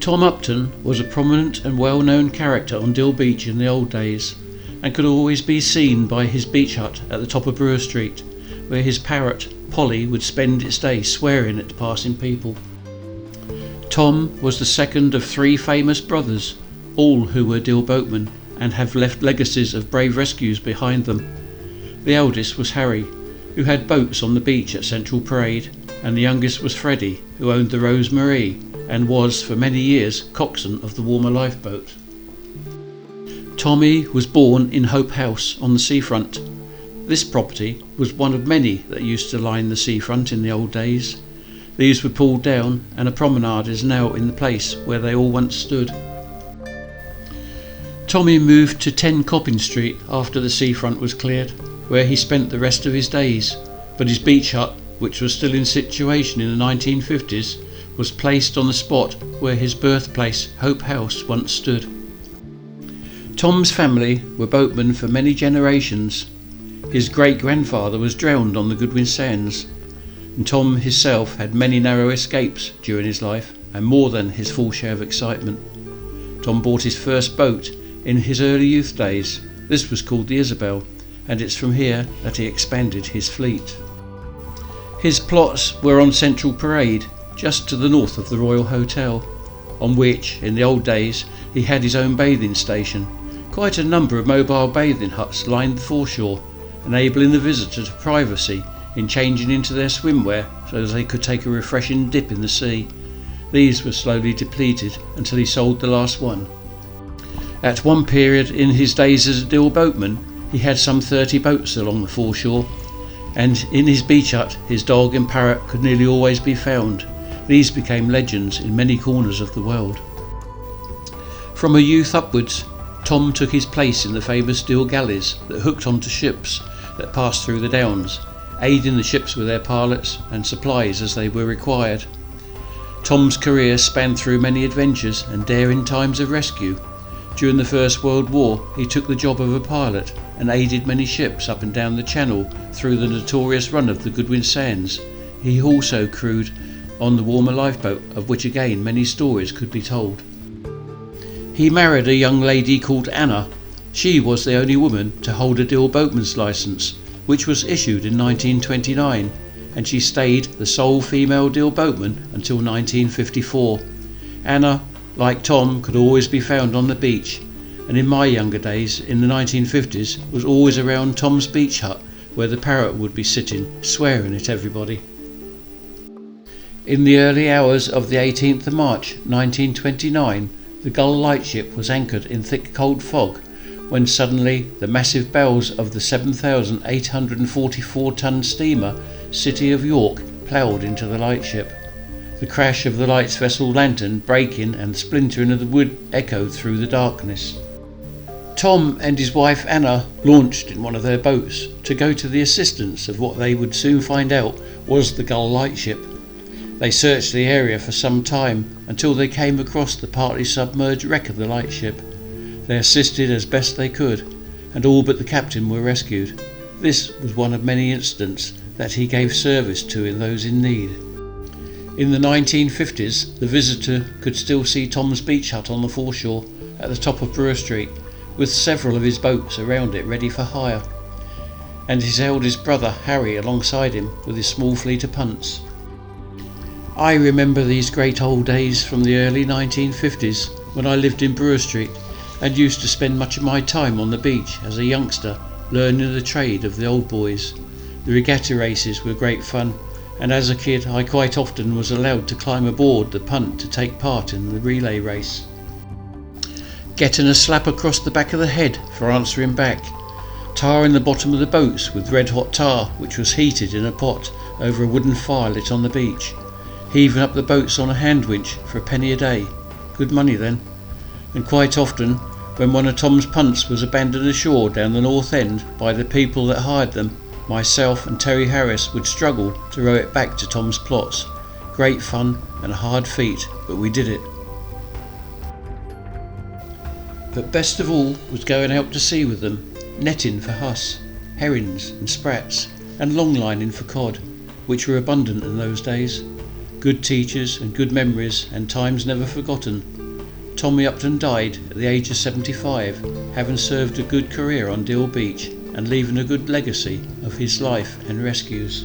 Tom Upton was a prominent and well-known character on Deal Beach in the old days, and could always be seen by his beach hut at the top of Brewer Street, where his parrot, Polly, would spend its day swearing at passing people. Tom was the second of three famous brothers, all who were Deal boatmen and have left legacies of brave rescues behind them. The eldest was Harry, who had boats on the beach at Central Parade, and the youngest was Freddie, who owned the Rose Marie and was for many years coxswain of the Warmer Lifeboat. Tommy was born in Hope House on the seafront. This property was one of many that used to line the seafront in the old days. These were pulled down, and a promenade is now in the place where they all once stood. Tommy moved to 10 Coppin Street after the seafront was cleared, where he spent the rest of his days, but his beach hut, which was still in situation in the 1950s, was placed on the spot where his birthplace, Hope House, once stood. Tom's family were boatmen for many generations. His great-grandfather was drowned on the Goodwin Sands, and Tom himself had many narrow escapes during his life, and more than his full share of excitement. Tom bought his first boat in his early youth days. This was called the Isabel, and it's from here that he expanded his fleet. His plots were on Central Parade, just to the north of the Royal Hotel, on which, in the old days, he had his own bathing station. Quite a number of mobile bathing huts lined the foreshore, enabling the visitor to privacy in changing into their swimwear so as they could take a refreshing dip in the sea. These were slowly depleted until he sold the last one. At one period in his days as a Deal boatman, he had some 30 boats along the foreshore, and in his beach hut his dog and parrot could nearly always be found. These became legends in many corners of the world. From a youth upwards, Tom took his place in the famous Deal galleys that hooked onto ships that passed through the Downs, aiding the ships with their pilots and supplies as they were required. Tom's career spanned through many adventures and daring times of rescue. During the First World War, he took the job of a pilot and aided many ships up and down the Channel through the notorious run of the Goodwin Sands. He also crewed on the Warmer Lifeboat, of which again many stories could be told. He married a young lady called Anna. She was the only woman to hold a Deal boatman's licence, which was issued in 1929, and she stayed the sole female Deal boatman until 1954. Anna, like Tom, could always be found on the beach, and in my younger days, in the 1950s, was always around Tom's beach hut, where the parrot would be sitting, swearing at everybody. In the early hours of the 18th of March 1929, the Gull lightship was anchored in thick cold fog, when suddenly the massive bows of the 7,844-ton steamer City of York ploughed into the lightship. The crash of the light's vessel lantern breaking and the splintering of the wood echoed through the darkness. Tom and his wife Anna launched in one of their boats to go to the assistance of what they would soon find out was the Gull lightship. They searched the area for some time until they came across the partly submerged wreck of the lightship. They assisted as best they could, and all but the captain were rescued. This was one of many incidents that he gave service to in those in need. In the 1950s, the visitor could still see Tom's beach hut on the foreshore at the top of Brewer Street, with several of his boats around it ready for hire, and his eldest brother Harry alongside him with his small fleet of punts. I remember these great old days from the early 1950s when I lived in Brewer Street and used to spend much of my time on the beach as a youngster learning the trade of the old boys. The regatta races were great fun, and as a kid I quite often was allowed to climb aboard the punt to take part in the relay race, getting a slap across the back of the head for answering back, tarring the bottom of the boats with red hot tar which was heated in a pot over a wooden fire lit on the beach, heaving up the boats on a hand winch for a penny a day. Good money then. And quite often, when one of Tom's punts was abandoned ashore down the north end by the people that hired them, myself and Terry Harris would struggle to row it back to Tom's plots. Great fun and a hard feat, but we did it. But best of all was going out to sea with them, netting for huss, herrings and sprats, and longlining for cod, which were abundant in those days. Good teachers and good memories and times never forgotten. Tommy Upton died at the age of 75, having served a good career on Deal Beach and leaving a good legacy of his life and rescues.